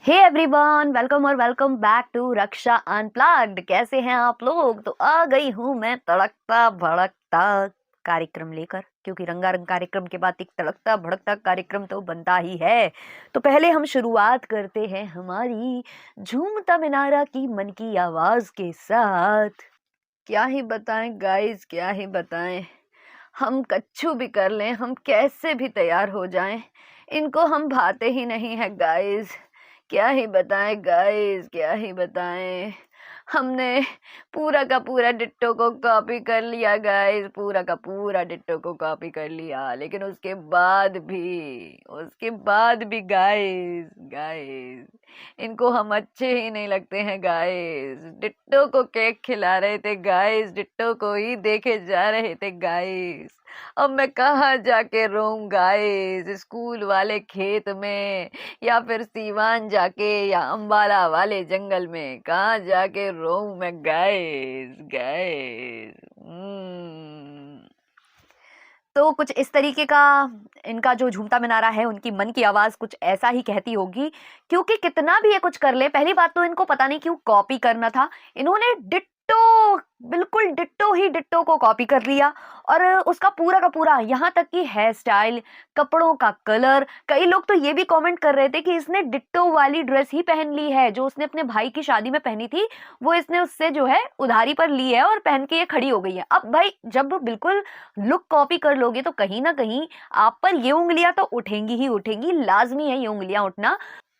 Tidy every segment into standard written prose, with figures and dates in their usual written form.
हे everyone, welcome और welcome back to Raksha unplugged. कैसे हैं आप लोग? तो आ गई हूँ मैं तड़कता भड़कता कार्यक्रम लेकर, क्योंकि रंगारंग कार्यक्रम के बाद एक तड़कता भड़कता कार्यक्रम तो बनता ही है। तो पहले हम शुरुआत करते हैं हमारी झूमता मिनारा की मन की आवाज के साथ। क्या ही बताएं गाइस, क्या ही बताएं। हम कच्छू भी कर लें, हम कैसे भी तैयार हो जाएं, इनको हम भाते ही नहीं है गाइस। क्या ही बताएं गाइस, क्या ही बताएं। हमने पूरा का पूरा डिट्टो को कॉपी कर लिया गाइस, पूरा का पूरा डिट्टो को कॉपी कर लिया, लेकिन उसके बाद भी गाइस गाइस इनको हम अच्छे ही नहीं लगते हैं गाइस। डिट्टो को केक खिला रहे थे गाइस, डिट्टो को ही देखे जा रहे थे गाइस। अब मैं कहाँ जाके रोऊं गाइस, स्कूल वाले खेत में या फिर सीवान जाके या अंबाला वाले जंगल में, कहाँ जाके रोऊं मैं गाइस गाइस। तो कुछ इस तरीके का इनका जो झूमता मिनारा है, उनकी मन की आवाज कुछ ऐसा ही कहती होगी। क्योंकि कितना भी ये कुछ कर ले, पहली बात तो इनको पता नहीं क्यों कॉपी करना था। इन्होंने डिट्टो, बिल्कुल डिट्टो ही डिट्टो को कॉपी कर लिया, और उसका पूरा का पूरा, यहाँ तक कि हेयर स्टाइल, कपड़ों का कलर। कई लोग तो ये भी कमेंट कर रहे थे कि इसने डिट्टो वाली ड्रेस ही पहन ली है जो उसने अपने भाई की शादी में पहनी थी, वो इसने उससे जो है उधारी पर ली है और पहन के ये खड़ी हो गई है। अब भाई, जब बिल्कुल लुक कॉपी कर लोगे तो कहीं ना कहीं आप पर ये उंगलियां तो उठेंगी ही उठेंगी, लाजमी है ये उंगलियां उठना।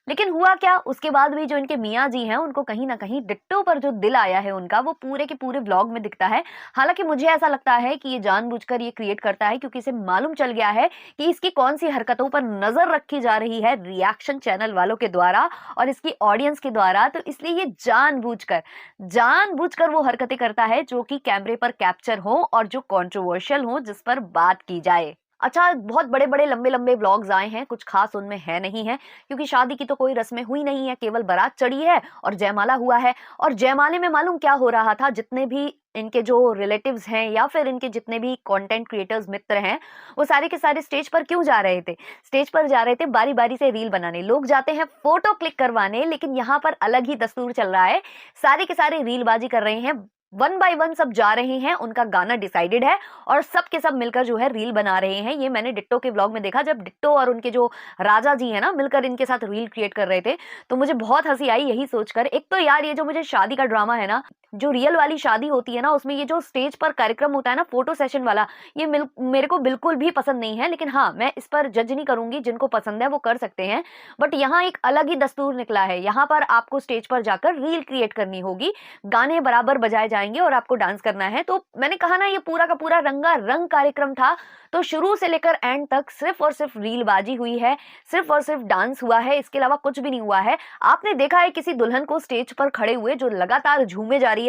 लेकिन हुआ क्या, उसके बाद भी जो इनके मियाँ जी हैं, उनको कहीं ना कहीं डिट्टो पर जो दिल आया है उनका, वो पूरे के पूरे व्लॉग में दिखता है। हालांकि मुझे ऐसा लगता है कि ये जानबूझकर ये क्रिएट करता है, क्योंकि इसे मालूम चल गया है कि इसकी कौन सी हरकतों पर नजर रखी जा रही है रिएक्शन चैनल वालों के द्वारा और इसकी ऑडियंस के द्वारा। तो इसलिए ये जानबूझकर वो हरकतें करता है जो कि कैमरे पर कैप्चर हो और जो कंट्रोवर्शियल हो, जिस पर बात की जाए। अच्छा, बहुत बड़े बड़े लंबे लंबे व्लॉग्स आए हैं, कुछ खास उनमें है नहीं है, क्योंकि शादी की तो कोई रस्में हुई नहीं है, केवल बारात चढ़ी है और जयमाला हुआ है। और जयमाले में मालूम क्या हो रहा था, जितने भी इनके जो रिलेटिव्स हैं या फिर इनके जितने भी कंटेंट क्रिएटर्स मित्र हैं, वो सारे के सारे स्टेज पर क्यों जा रहे थे? स्टेज पर जा रहे थे बारी बारी से रील बनाने। लोग जाते हैं फोटो क्लिक करवाने, लेकिन यहाँ पर अलग ही दस्तूर चल रहा है। सारे के सारे रीलबाजी कर रहे हैं, वन बाय वन सब जा रहे हैं, उनका गाना डिसाइडेड है और सब के सब मिलकर जो है रील बना रहे हैं। ये मैंने डिट्टो के व्लॉग में देखा, जब डिट्टो और उनके जो राजा जी हैं ना, मिलकर इनके साथ रील क्रिएट कर रहे थे। तो मुझे बहुत हंसी आई यही सोचकर। एक तो यार, ये जो मुझे शादी का ड्रामा है ना, जो रियल वाली शादी होती है ना, उसमें ये जो स्टेज पर कार्यक्रम होता है ना, फोटो सेशन वाला, ये मेरे को बिल्कुल भी पसंद नहीं है। लेकिन हाँ, मैं इस पर जज नहीं करूंगी, जिनको पसंद है वो कर सकते हैं। बट यहाँ एक अलग ही दस्तूर निकला है, यहाँ पर आपको स्टेज पर जाकर रील क्रिएट करनी होगी, गाने बराबर बजाए जाएंगे और आपको डांस करना है। तो मैंने कहा ना, ये पूरा का पूरा रंगा रंग कार्यक्रम था। तो शुरू से लेकर एंड तक सिर्फ और सिर्फ रीलबाजी हुई है, सिर्फ और सिर्फ डांस हुआ है, इसके अलावा कुछ भी नहीं हुआ है। आपने देखा है किसी दुल्हन को स्टेज पर खड़े हुए जो लगातार झूमे जा रही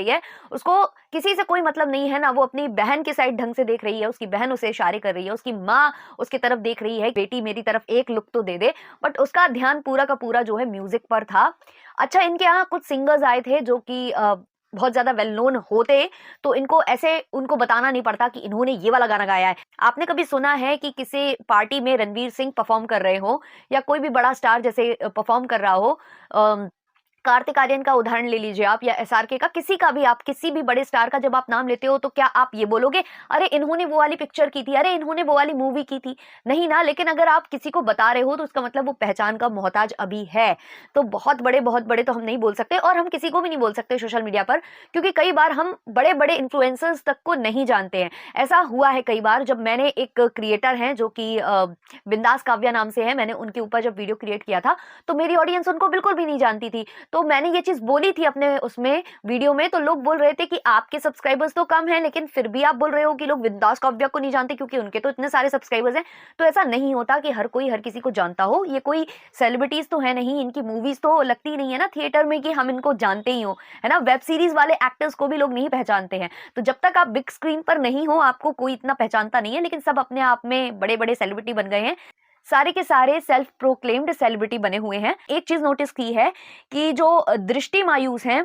है, उसको किसी से कोई मतलब नहीं है ना। वो अपनी बहन की साइड ढंग से देख रही है, उसकी बहन उसे इशारे कर रही है, उसकी माँ उसकी तरफ देख रही है, बेटी मेरी तरफ एक लुक तो दे दे। बट उसका ध्यान पूरा का पूरा जो है म्यूजिक पर था। अच्छा, इनके यहाँ कुछ सिंगर्स आए थे जो कि बहुत ज्यादा वेल नोन होते, तो इनको ऐसे उनको बताना नहीं पड़ता कि इन्होंने ये वाला गाना गाया है। आपने कभी सुना है कि किसी पार्टी में रणवीर सिंह परफॉर्म कर रहे हो, या कोई भी बड़ा स्टार जैसे परफॉर्म कर रहा हो, कार्तिक आर्यन का उदाहरण ले लीजिए आप, या एसआरके का, किसी का भी, आप किसी भी बड़े स्टार का जब आप नाम लेते हो, तो क्या आप ये बोलोगे अरे इन्होंने वो वाली पिक्चर की थी, अरे इन्होंने वो वाली मूवी की थी? नहीं ना। लेकिन अगर आप किसी को बता रहे हो तो उसका मतलब वो पहचान का मोहताज अभी है। तो बहुत बड़े तो हम नहीं बोल सकते, और हम किसी को भी नहीं बोल सकते सोशल मीडिया पर, क्योंकि कई बार हम बड़े बड़े इन्फ्लुएंसर्स तक को नहीं जानते हैं। ऐसा हुआ है कई बार, जब मैंने एक क्रिएटर हैं जो कि बिंदास काव्या नाम से है, मैंने उनके ऊपर जब वीडियो क्रिएट किया था, तो मेरी ऑडियंस उनको बिल्कुल भी नहीं जानती थी। तो मैंने ये चीज बोली थी अपने उसमें वीडियो में, तो लोग बोल रहे थे कि आपके सब्सक्राइबर्स तो कम हैं, लेकिन फिर भी आप बोल रहे हो कि लोग विंदास काव्या को नहीं जानते, क्योंकि उनके तो इतने सारे सब्सक्राइबर्स हैं। तो ऐसा नहीं होता कि हर कोई हर किसी को जानता हो। ये कोई सेलिब्रिटीज तो है नहीं, इनकी मूवीज तो लगती ही नहीं है ना थिएटर में कि हम इनको जानते ही हो, है ना। वेब सीरीज वाले एक्टर्स को भी लोग नहीं पहचानते हैं। तो जब तक आप बिग स्क्रीन पर नहीं हो, आपको कोई इतना पहचानता नहीं है। लेकिन सब अपने आप में बड़े बड़े सेलिब्रिटी बन गए हैं, सारे के सारे सेल्फ प्रोक्लेम्ड सेलिब्रिटी बने हुए हैं। एक चीज नोटिस की है कि जो दृष्टि मायूस हैं,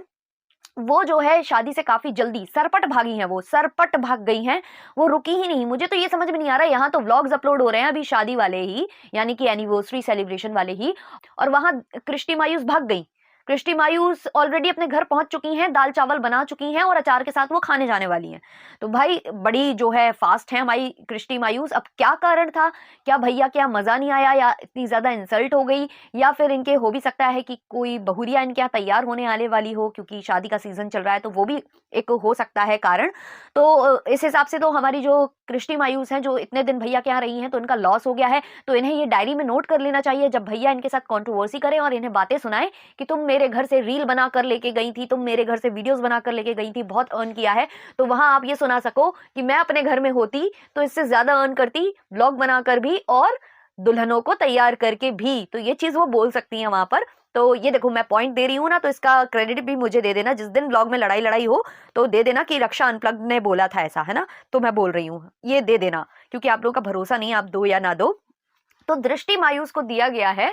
वो जो है शादी से काफी जल्दी सरपट भागी हैं, वो सरपट भाग गई हैं, वो रुकी ही नहीं। मुझे तो ये समझ में नहीं आ रहा है, यहाँ तो व्लॉग्स अपलोड हो रहे हैं अभी शादी वाले ही, यानी कि एनिवर्सरी सेलिब्रेशन वाले ही, और वहां कृष्टि मायूस भाग गई। कृष्टि मायूस ऑलरेडी अपने घर पहुंच चुकी हैं, दाल चावल बना चुकी हैं और अचार के साथ वो खाने जाने वाली हैं। तो भाई बड़ी जो है फास्ट है हमारी कृष्टि मायूस। अब क्या कारण था, क्या भैया क्या मजा नहीं आया, या इतनी ज्यादा इंसल्ट हो गई, या फिर इनके हो भी सकता है कि कोई बहुरिया इनके यहाँ तैयार होने आने वाली हो, क्योंकि शादी का सीजन चल रहा है, तो वो भी एक हो सकता है कारण। तो इस हिसाब से तो हमारी जो कृष्टि मायूस हैं, जो इतने दिन भैया के यहाँ रही हैं, तो इनका लॉस हो गया है। तो इन्हें ये डायरी में नोट कर लेना चाहिए, जब भैया इनके साथ कंट्रोवर्सी करें और इन्हें बातें सुनाए कि तुम मेरे घर से रील बनाकर लेके गई थी, तुम मेरे घर से वीडियोस बनाकर लेके गई थी, बहुत अर्न किया है, तो वहां आप ये सुना सको कि मैं अपने घर में होती तो इससे ज्यादा अर्न करती, ब्लॉग बनाकर भी और दुल्हनों को तैयार करके भी। तो ये चीज वो बोल सकती हैं वहां पर। तो ये देखो मैं पॉइंट दे रही हूँ ना, तो इसका क्रेडिट भी मुझे दे देना। जिस दिन ब्लॉग में लड़ाई लड़ाई हो तो दे देना कि रक्षा अनप्लग्ड ने बोला था ऐसा, है ना, तो मैं बोल रही हूँ, ये दे देना, क्योंकि आप लोगों का भरोसा नहीं, आप दो या ना दो। तो दृष्टि मायूस को दिया गया है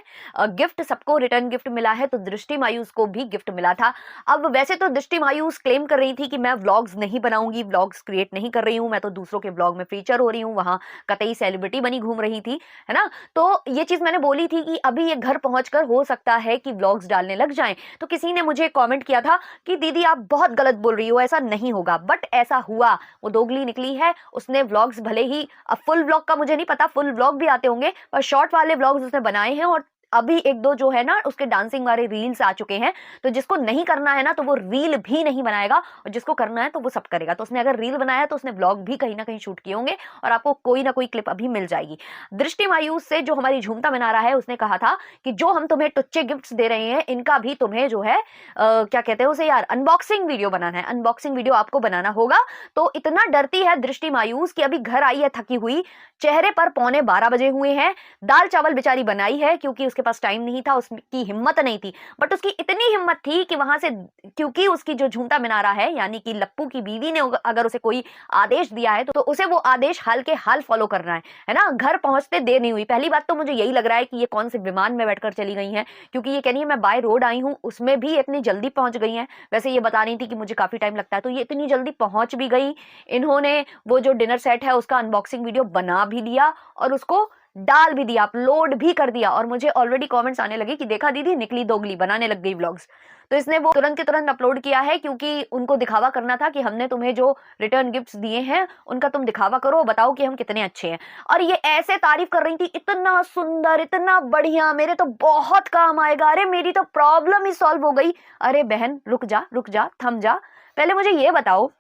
गिफ्ट, सबको रिटर्न गिफ्ट मिला है, तो दृष्टि मायूस को भी गिफ्ट मिला था। अब वैसे तो दृष्टि मायूस क्लेम कर रही थी कि मैं व्लॉग्स नहीं बनाऊंगी, व्लॉग्स क्रिएट नहीं कर रही हूं, मैं तो दूसरों के व्लॉग में फीचर हो रही हूं, वहां कतई सेलिब्रिटी बनी घूम रही थी, है ना। तो ये चीज मैंने बोली थी कि अभी ये घर पहुंचकर हो सकता है कि व्लॉग्स डालने लग जाएं। तो किसी ने मुझे कॉमेंट किया था कि दीदी आप बहुत गलत बोल रही हो, ऐसा नहीं होगा, बट ऐसा हुआ। वो दोगली निकली है, उसने व्लॉग्स भले ही, अब फुल व्लॉग का मुझे नहीं पता, फुल व्लॉग भी आते होंगे, पर शॉर्ट वाले व्लॉग्स उसने बनाए हैं, और अभी एक दो जो है ना उसके डांसिंग वाले रील्स आ चुके हैं। तो जिसको नहीं करना है ना तो वो रील भी नहीं बनाएगा, और जिसको करना है तो वो सब करेगा। तो उसने अगर रील बनाया तो उसने व्लॉग भी कहीं ना कहीं शूट किए होंगे, और आपको कोई ना कोई क्लिप अभी मिल जाएगी। दृष्टि मायूस से जो हमारी झूमता मीनारा है, उसने कहा था कि जो हम तुम्हें टुच्चे गिफ्ट्स दे रहे हैं, इनका भी तुम्हें जो है क्या कहते हैं उसे यार, अनबॉक्सिंग वीडियो बनाना है, अनबॉक्सिंग वीडियो आपको बनाना होगा। तो इतना डरती है दृष्टि मायूस कि अभी घर आई है थकी हुई, चेहरे पर 11:15 बजे हुए हैं, दाल चावल बेचारी बनाई है क्योंकि उसके पास टाइम नहीं था, उसकी हिम्मत नहीं थी, बट उसकी इतनी हिम्मत थी कि वहां से, क्योंकि उसकी जो झूमता मीनारा है यानी कि लप्पू की बीवी ने अगर उसे कोई आदेश दिया है तो उसे वो आदेश हाल के हाल फॉलो करना है ना। घर पहुंचते देर नहीं हुई। पहली बात तो मुझे यही लग रहा है कि ये कौन से विमान में बैठकर चली गई हैं, क्योंकि ये कह रही है मैं बाय रोड आई हूँ, उसमें भी इतनी जल्दी पहुंच गई हैं। वैसे ये बता रही थी कि मुझे काफी टाइम लगता है, तो ये इतनी जल्दी पहुंच भी गई। इन्होंने वो जो डिनर सेट है उसका अनबॉक्सिंग वीडियो बना भी लिया और उसको डाल भी दिया, अपलोड भी कर दिया, और मुझे ऑलरेडी कमेंट्स आने लगे कि देखा दीदी निकली दोगली, बनाने लग गई व्लॉग्स। तो इसने वो तुरंत के तुरंत अपलोड किया है, क्योंकि उनको दिखावा करना था कि हमने तुम्हें जो रिटर्न गिफ्ट्स दिए हैं उनका तुम दिखावा करो, बताओ कि हम कितने अच्छे हैं। और ये ऐसे तारीफ कर रही थी, इतना सुंदर, इतना बढ़िया, मेरे तो बहुत काम आएगा, अरे मेरी तो प्रॉब्लम ही सॉल्व हो गई। अरे बहन रुक जा, रुक जा, थम जा, पहले मुझे ये बताओ,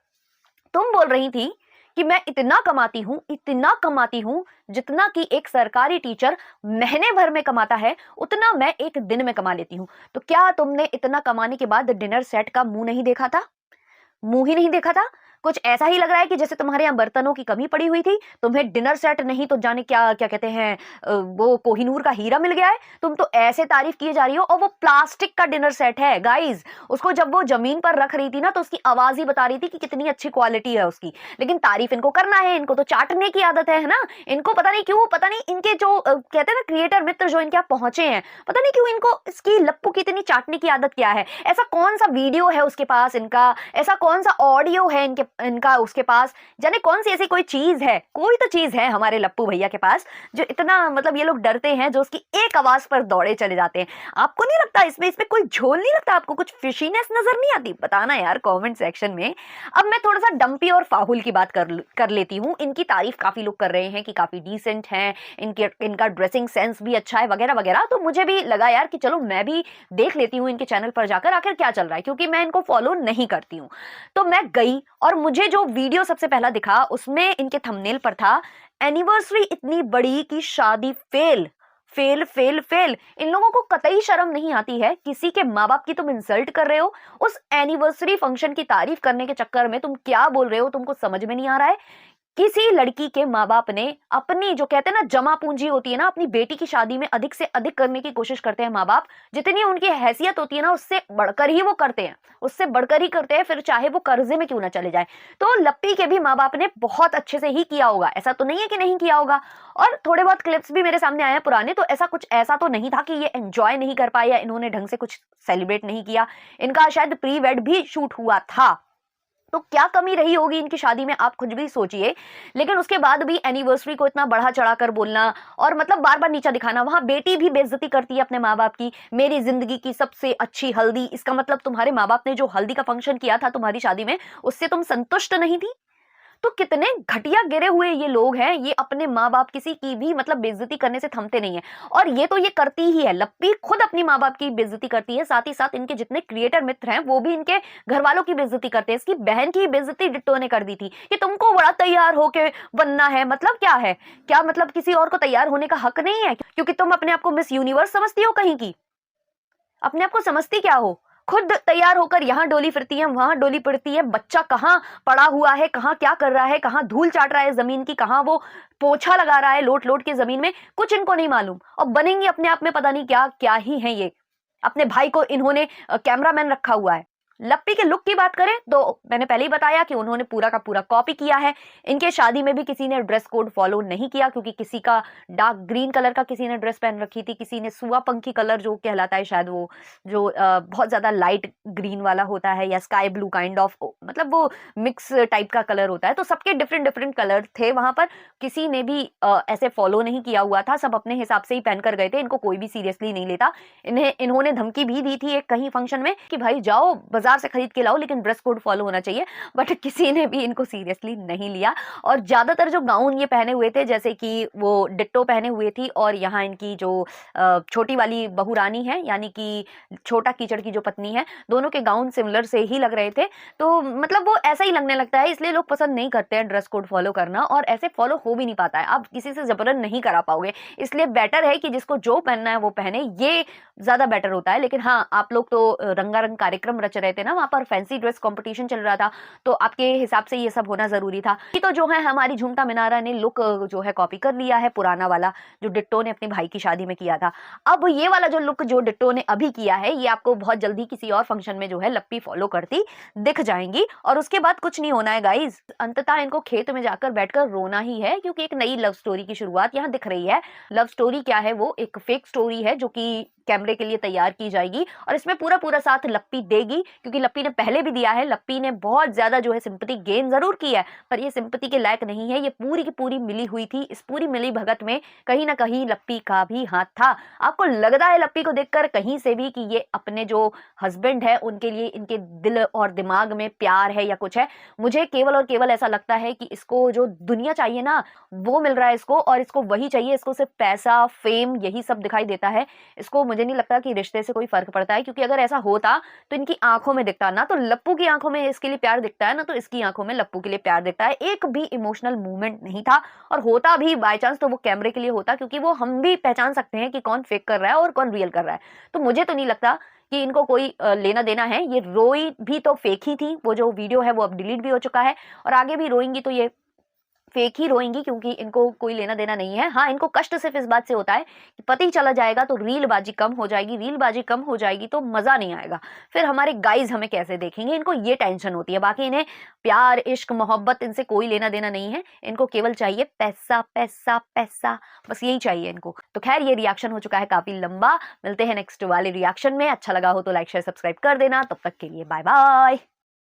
तुम बोल रही थी कि मैं इतना कमाती हूं, इतना कमाती हूं, जितना कि एक सरकारी टीचर महीने भर में कमाता है उतना मैं एक दिन में कमा लेती हूं। तो क्या तुमने इतना कमाने के बाद डिनर सेट का मुंह नहीं देखा था? मुंह ही नहीं देखा था? कुछ ऐसा ही लग रहा है कि जैसे तुम्हारे यहाँ बर्तनों की कमी पड़ी हुई थी, तुम्हें डिनर सेट नहीं तो जाने क्या क्या कहते हैं वो कोहिनूर का हीरा मिल गया है। तुम तो ऐसे तारीफ किए जा रही हो, और वो प्लास्टिक का डिनर सेट है गाइज। उसको जब वो जमीन पर रख रही थी ना तो उसकी आवाज ही बता रही थी कि कितनी अच्छी क्वालिटी है उसकी। लेकिन तारीफ इनको करना है, इनको तो चाटने की आदत है ना। इनको पता नहीं क्यों, पता नहीं इनके जो कहते हैं ना क्रिएटर मित्र जो इनके यहाँ पहुंचे हैं, पता नहीं क्यों इनको इसकी लप्पू की इतनी चाटने की आदत क्या है। ऐसा कौन सा वीडियो है उसके पास इनका, ऐसा कौन सा ऑडियो है इनका उसके पास, जाने कौन सी ऐसी कोई चीज है, कोई तो चीज है हमारे लप्पू भैया के पास जो इतना मतलब ये लोग डरते हैं, जो उसकी एक आवाज पर दौड़े चले जाते हैं। आपको नहीं लगता इसमें कोई झोल नहीं लगता? आपको कुछ फिशीनेस नजर नहीं आती? बताना यार कमेंट सेक्शन में। अब मैं थोड़ा सा डंपी और फाहुल की बात कर लेती हूँ। इनकी तारीफ काफी लोग कर रहे हैं कि काफी डिसेंट है, इनका ड्रेसिंग सेंस भी अच्छा है वगैरह वगैरह। तो मुझे भी लगा यार कि चलो मैं भी देख लेती हूँ इनके चैनल पर जाकर आखिर क्या चल रहा है, क्योंकि मैं इनको फॉलो नहीं करती हूँ। तो मैं गई और मुझे जो वीडियो सबसे पहला दिखा उसमें इनके थंबनेल पर था एनिवर्सरी इतनी बड़ी कि शादी फेल फेल फेल फेल। इन लोगों को कतई शर्म नहीं आती है? किसी के माँ बाप की तुम इंसल्ट कर रहे हो, उस एनिवर्सरी फंक्शन की तारीफ करने के चक्कर में तुम क्या बोल रहे हो, तुमको समझ में नहीं आ रहा है? किसी लड़की के माँ बाप ने अपनी जो कहते हैं ना जमा पूंजी होती है ना, अपनी बेटी की शादी में अधिक से अधिक करने की कोशिश करते हैं माँ बाप। जितनी उनकी हैसियत होती है ना उससे बढ़कर ही वो करते हैं, उससे बढ़कर ही करते हैं, फिर चाहे वो कर्जे में क्यों ना चले जाए। तो लप्पी के भी माँ बाप ने बहुत अच्छे से ही किया होगा, ऐसा तो नहीं है कि नहीं किया होगा। और थोड़े बहुत क्लिप्स भी मेरे सामने आए हैं पुराने, तो ऐसा तो नहीं था कि ये एंजॉय नहीं कर पाए या इन्होंने ढंग से कुछ सेलिब्रेट नहीं किया। इनका शायद प्री वेड भी शूट हुआ था, तो क्या कमी रही होगी इनकी शादी में आप खुद भी सोचिए। लेकिन उसके बाद भी एनिवर्सरी को इतना बढ़ा चढ़ाकर बोलना और मतलब बार बार नीचा दिखाना, वहां बेटी भी बेइज्जती करती है अपने माँ बाप की। मेरी जिंदगी की सबसे अच्छी हल्दी, इसका मतलब तुम्हारे माँ बाप ने जो हल्दी का फंक्शन किया था तुम्हारी शादी में, उससे तुम संतुष्ट नहीं थी। तो कितने घटिया गिरे हुए ये लोग हैं, ये अपने माँ बाप किसी की भी मतलब बेइज्जती करने से थमते नहीं है। और ये तो ये करती ही है, लप्पी खुद अपनी माँ बाप की बेइज्जती करती है, साथ ही साथ इनके जितने क्रिएटर मित्र हैं वो भी इनके घर वालों की बेइज्जती करते हैं। इसकी बहन की बेइज्जती डिट्टो ने कर दी थी कि तुमको बड़ा तैयार होके बनना है। मतलब क्या है, क्या मतलब किसी और को तैयार होने का हक नहीं है क्योंकि तुम अपने आप को मिस यूनिवर्स समझती हो? कहीं की अपने आप को समझती क्या हो? खुद तैयार होकर यहाँ डोली फिरती है, वहां डोली फिरती है। बच्चा कहाँ पड़ा हुआ है, कहाँ क्या कर रहा है, कहाँ धूल चाट रहा है जमीन की, कहाँ वो पोछा लगा रहा है लोट लोट के जमीन में, कुछ इनको नहीं मालूम। और बनेंगी अपने आप में पता नहीं क्या क्या ही है ये। अपने भाई को इन्होंने कैमरामैन रखा हुआ है। लप्पी के लुक की बात करें तो मैंने पहले ही बताया कि उन्होंने पूरा का पूरा कॉपी किया है। इनके शादी में भी किसी ने ड्रेस कोड फॉलो नहीं किया, क्योंकि किसी का डार्क ग्रीन कलर का किसी ने ड्रेस पहन रखी थी, किसी ने सुआ पंखी कलर जो कहलाता है शायद, वो जो बहुत ज्यादा लाइट ग्रीन वाला होता है या स्काई ब्लू काइंड ऑफ, मतलब वो मिक्स टाइप का कलर होता है। तो सबके डिफरेंट डिफरेंट कलर थे वहां पर, किसी ने भी ऐसे फॉलो नहीं किया हुआ था, सब अपने हिसाब से ही पहनकर गए थे। इनको कोई भी सीरियसली नहीं लेता। इन्होंने धमकी भी दी थी एक कहीं फंक्शन में कि भाई जाओ बाजार से खरीद के लाओ, लेकिन ड्रेस कोड फॉलो होना चाहिए, बट किसी ने भी इनको सीरियसली नहीं लिया। और ज्यादातर जो गाउन ये पहने हुए थे, जैसे कि वो डिट्टो पहने हुए थी, और यहाँ इनकी जो छोटी वाली बहू रानी है, यानी कि छोटा कीचड़ की जो पत्नी है, दोनों के गाउन सिमिलर से ही लग रहे थे। तो मतलब वो ऐसा ही लगने लगता है, इसलिए लोग पसंद नहीं करते हैं ड्रेस कोड फॉलो करना, और ऐसे फॉलो हो भी नहीं पाता है, आप किसी से जबरन नहीं करा पाओगे। इसलिए बेटर है कि जिसको जो पहनना है वो पहने, ये ज्यादा बेटर होता है। लेकिन हाँ, आप लोग तो रंगारंग कार्यक्रम रच रहे थे ना, वहां पर फैंसी ड्रेस कंपटीशन चल रहा था, तो आपके हिसाब से ये सब होना जरूरी था। ये तो जो है हमारी झुमटा मिनारा ने लुक जो है कॉपी कर लिया है, पुराना वाला जो डिट्टो ने अपने भाई की शादी में किया था। अब ये वाला जो लुक जो डिट्टो ने अभी किया है, ये आपको बहुत जल्दी किसी और फंक्शन में जो है लप्पी फॉलो करती दिख जाएंगी, और उसके बाद कुछ नहीं होना है गाइज। अंततः इनको खेत में जाकर बैठकर रोना ही है, क्योंकि एक नई लव स्टोरी की शुरुआत यहाँ दिख रही है। लव स्टोरी क्या है, वो एक फेक स्टोरी है जो कि कैमरे के लिए तैयार की जाएगी, और इसमें पूरा पूरा साथ लप्पी देगी, क्योंकि लप्पी ने पहले भी दिया है। लप्पी ने बहुत ज्यादा जो है सिंपैथी गेन जरूर की है, पर ये सिंपैथी के लायक नहीं है। ये पूरी की पूरी मिली हुई थी, इस पूरी मिली भगत में कहीं ना कहीं लप्पी का भी हाथ था। आपको लगता है लप्पी को देखकर कहीं से भी कि ये अपने जो हस्बैंड है उनके लिए इनके दिल और दिमाग में प्यार है या कुछ है? मुझे केवल और केवल ऐसा लगता है कि इसको जो दुनिया चाहिए ना वो मिल रहा है इसको, और इसको वही चाहिए। इसको सिर्फ पैसा, फेम, यही सब दिखाई देता है। इसको मुझे नहीं लगता कि रिश्ते से कोई फर्क पड़ता है, क्योंकि अगर ऐसा होता तो इनकी आंखों में दिखता ना, तो लप्पू की आंखों में इसके लिए प्यार दिखता है ना, तो इसकी आंखों में लप्पू के लिए प्यार दिखता है। एक भी इमोशनल मूवमेंट नहीं था, और होता भी बाय चांस तो वो कैमरे के लिए होता, क्योंकि वो हम भी पहचान सकते हैं कि कौन फेक कर रहा है और कौन रियल कर रहा है। तो मुझे तो नहीं लगता कि इनको कोई लेना देना है। ये रोई भी तो फेक ही थी, वो जो वीडियो है वो अब डिलीट भी हो चुका है, और आगे भी रोएंगी तो ये फेक ही रोएंगी, क्योंकि इनको कोई लेना देना नहीं है। हाँ, इनको कष्ट सिर्फ इस बात से होता है कि पति चला जाएगा तो रीलबाजी कम हो जाएगी, रीलबाजी कम हो जाएगी तो मजा नहीं आएगा, फिर हमारे गाइज हमें कैसे देखेंगे, इनको ये टेंशन होती है। बाकी इन्हें प्यार, इश्क, मोहब्बत, इनसे कोई लेना देना नहीं है। इनको केवल चाहिए पैसा पैसा पैसा, बस यही चाहिए इनको। तो खैर, ये रिएक्शन हो चुका है काफी लंबा। मिलते हैं नेक्स्ट वाले रिएक्शन में। अच्छा लगा हो तो लाइक शेयर सब्सक्राइब कर देना। तब तक के लिए बाय बाय।